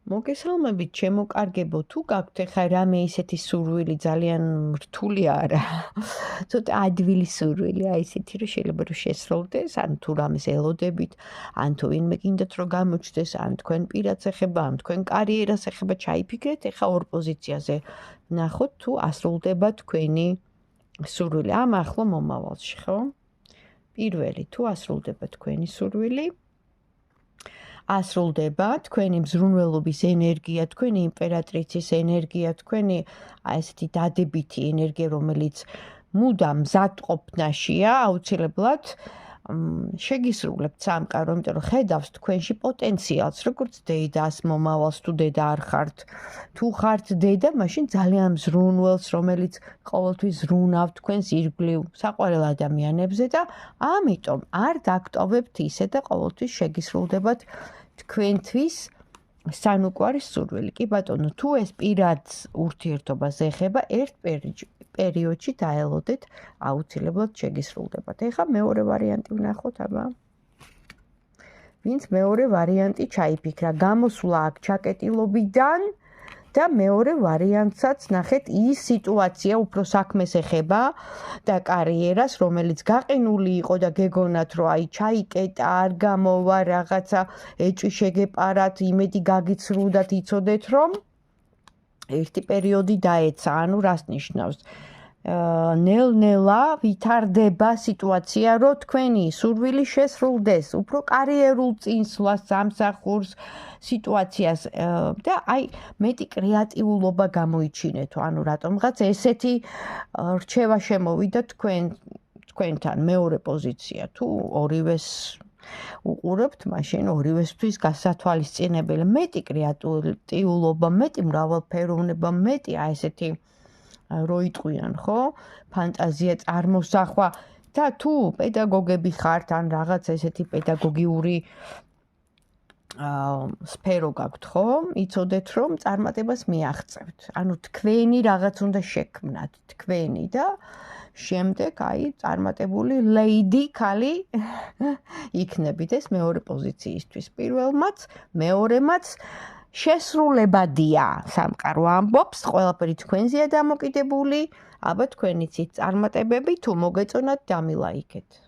მოგესალმებით, ჩემო კარგებო, თუ გაქვთ ახლა რამე ისეთი სურვილი ძალიან რთული არა. ცოტა ადვილი სურვილი, აი ესეთი რომ შეიძლება რომ შესრულდეს, ან თუ რამეს ელოდებით, ან თუ ვინმე გინდათ რომ გამოჩნდეს, ან თქვენ პირადს ეხება, ან თქვენ კარიერას ეხება, ჩაიფიქრეთ ახლა ორ პოზიციაზე. ნახოთ თუ ასრულდება თქვენი სურვილი ამ ახლო მომავალში, ხო? პირველი, თუ ასრულდება თქვენი სურვილი, ასრულდება თქვენი მზრუნველობის ენერგია, თქვენი იმპერატრიცის ენერგია, თქვენი აი ესეთი დადებითი ენერგია, რომელიც მუდამ მზადყოფნაშია, აუცილებლად შეგისრულებთ სამყარო, იმიტომ რომ ხედავს თქვენში პოტენციალს, როგორც დედას, მომავალს თუ დედა არ ხართ. თუ ხართ დედა, მაშინ ძალიან მზრუნველს, რომელიც ყოველთვის ზრუნავთ თქვენს ირგვლივ საყვარელ ადამიანებზე და ამიტომ არ დაგტოვებთ ისე და ყოველთვის შეგისრულდებათ თქვენთვის სანუკვარი სურვილი. კი ბატონო, თუ ეს პირად ურთიერთობას ეხება, ერთ პერიოდში დაელოდეთ, აუცილებლად შეგისრულდებათ. ეხლა მეორე ვარიანტი ვნახოთ, აბა. ვინც მეორე ვარიანტი ჩაიფიქრა, გამოსვლა აქ ჩაკეტილობიდან და მეორე ვარიანტსაც ნახეთ, ის სიტუაცია უფრო საქმეს ეხება და კარიერას, რომელიც გაყინული იყო და გეგონათ, რომ აი ჩაიკეტა, არ გამოვა, რაღაცა ეჭვი შეგეპარათ, იმედი გაგიცრუდათ, იცოდეთ, რომ ერთი პერიოდი დაეცა, ანუ რას ნიშნავს? ნელ-ნელა ვითარდება სიტუაცია, რომ თქვენი სურვილი შესრულდეს, უფრო კარიერულ წინსვლას, სამსახურს, სიტუაციას და აი მეტი კრეატიულობა გამოიჩინეთო, ანუ რატომღაც ესეთი რჩევა შემოვიდა თქვენთან მეორე პოზიცია, თუ ორივეს უყურებთ, მაშინ ორივესთვის გასათვალისწინებელი, მეტი კრეატიულობა, მეტი მრავალფეროვნება, მეტი აი ესეთი რო იტყვიან, ხო? ფანტაზია, წარმოსახვა და თუ პედაგოგები ხართ ან რაღაც ესეთი პედაგოგიური სფერო გაქვთ, ხო? იცოდეთ, რომ წარმატებას მიაღწევთ. ანუ თქვენი რაღაც უნდა შექმნათ, თქვენი და შემდეგ აი წარმატებული ლეიდი ქალი იქნებით ეს მეორე პოზიციისთვის. პირველმაც, მეორემაც შესრულებადია სამყარო ამბობს, ყველაფერი თქვენზეა დამოკიდებული, აბა თქვენიცით წარმატებები თუ მოგეწონათ დამილაიქეთ.